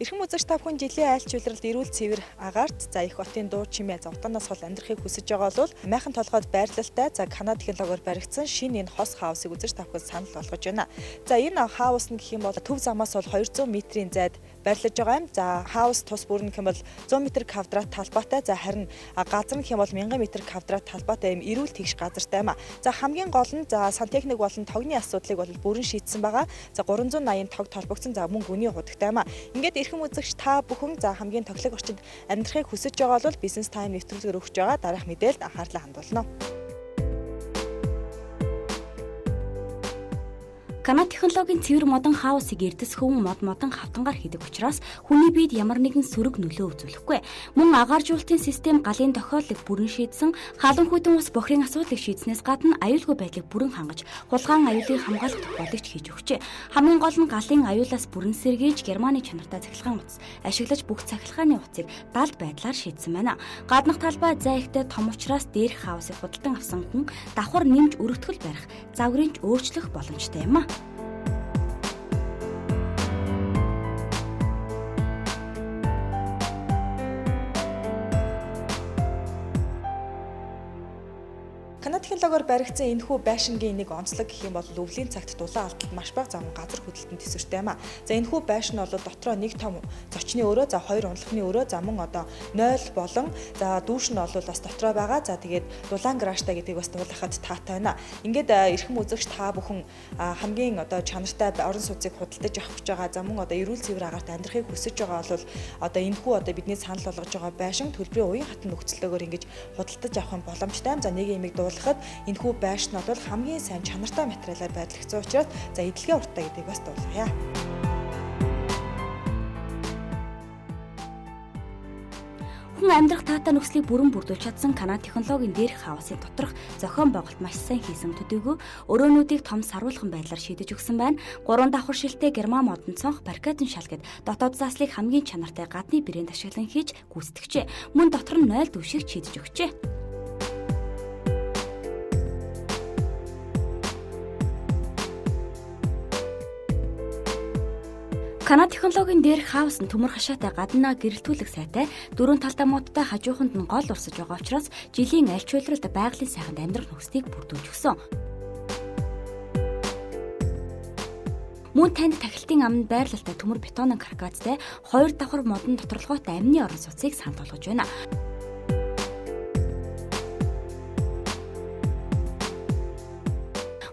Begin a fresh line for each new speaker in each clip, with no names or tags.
Эрхэм үзэгч та бүхэн жилийн айлч улиралд эрүүл цэвэр агаарт за их хотын дуу чимээ за утгаанаас хол амьдрахыг хүсэж байгаа бол майхан толгойд байрлалтай за Канада технологиор баригдсан шинэ энэ хос хаусыг үзэж та бүхэн санал болгож байна. За энэ хаус нь гэх юм бол төв замаас бол 200 метрийн зайд байрлаж байгаа юм. За хаус тус бүр нь гэх юм бол 100 м квадрат талбайтай за харин газар нь гэх юм бол 1000 м квадрат талбайтай юм эрүүл тэгш газартай юм а. За хамгийн гол нь за сантехник болон тогны асуудлыг бол бүрэн шийдсэн байгаа. За 380 тог толбогдсон за мөн гүний худагтай юм а. Ингээд эрхэм үзэгч та бүхэн за хамгийн тоглог орчинд амьдрахыг хүсэж байгаа бол бизнес тайм нэвтрүүлгээр өгч байгаа дараах мэдээлэлд анхаарлаа хандуулна.
Канада технологийн цэвэр модон хаусыг эрдэс хүн модон хавтангаар хийдэг учраас хүний биед ямар нэгэн сөрөг нөлөө үзүүлэхгүй. Мөн агааржуулалтын систем галын тохиолдлыг бүрэн шийдсэн, халуун хүйтэн ус бохирын асуудлыг шийдснээс гадна аюулгүй байдлыг бүрэн хангаж, хулгайн аюулыг хамгаалах тохиолдлыг хийж өгчээ. Хамгийн гол нь галын аюулаас бүрэн сэргийж Германы чанартай цахилгаан утас ашиглаж бүх цахилгааны утсыг далд байдлаар шийдсэн байна. Гаднах талбай зай ихтэй том учраас дээрх хаусыг худалдан авсан хүн давхар нэмж өргөтгөл барих, загварыг өөрчлөх боломжтой юм а.
Канада технологиор баригдсан энэхүү байшингийн нэг онцлог гэх юм бол өвлийн цагт дулаан алдалт маш бага зам газар хөдлөлтөнд төсвөртэй юм а. За энэхүү байшин бол дотроо нэг том зочны өрөө, за хоёр унлахны өрөө, за мөн одоо 0 болон за дүүш нь бол бас дотроо байгаа. За тэгээд дулаан гаражтай гэдгийг бас дуулахад таатай байна. Ингээд эрхэм үзэгч та бүхэн хамгийн одоо чанартай орон сууцыг худалдаж авах гэж байгаа. За мөн одоо эрүүл цэвэр агаарт амьдрахыг хүсэж байгаа бол одоо энэхүү одоо бидний санал болгож байгаа байшин төлбөрийн уян хатан нөхцөлөөр ингэж худалдаж авах нь боломжтой юм. За нэг юмыг дуулахад энэхүү байшнууд бол хамгийн сайн чанартай материалаар байрлагдсан учраас за эдлэгээ уртаа гэдгийг бас дуулгая.
Хүн амьдрах таатай нөхцөлийг бүрэн бүрдүүлж чадсан Канада технологийн дээрх хаусын доторх зохион байгуулалт маш сайн хийсэн төдийгүй өрөөнүүдийг том саруулхан байдлаар шийдэж өгсөн байна. 3 давхар шилтэй герман модон цонх баркадын шал гэд дотоод зааслыг хамгийн чанартай гадны брэнд ашиглан хийж гүйцэтгэжээ. Мөн дотор нь 0 түвшиг шийдэж өгчээ. Канада технологийн дээрх хаус нь төмөр хашаатай гаднаа гэрэлтүүлэх сайтай 4 талтай модтой хажууханд нь гол урсаж байгаа учраас жилийн альч улиралд байгалийн сайханд амьдрах нөхцөлийг бүрдүүлж өгсөн. Мөн танд тахилтын аманд байрлалтай төмөр бетонын каркастай 2 давхар модон доторлоготой амны орон сууцыг санал болгож байна.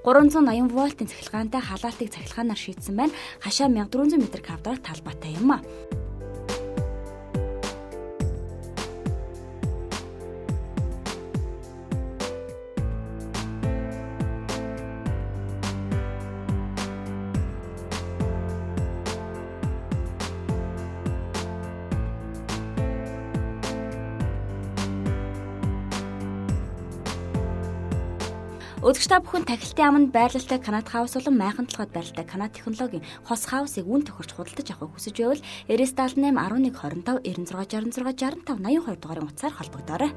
$380 вольтын цахилгаантай халаалтыг цахилгаанаар шийдсэн байна. Хашаа 1400 м квадрат талбайтай юм а. Өдөгч та бүхэн тахилтын аманд байрлалтай Канада хаус болон майхан толгойд байрлалтай Канада технологийн хос хаусыг үн тохирч худалдаж авахыг хүсэж байвал 978 11 25 96 66 65 82 дугаарын утсаар холбогдоорой.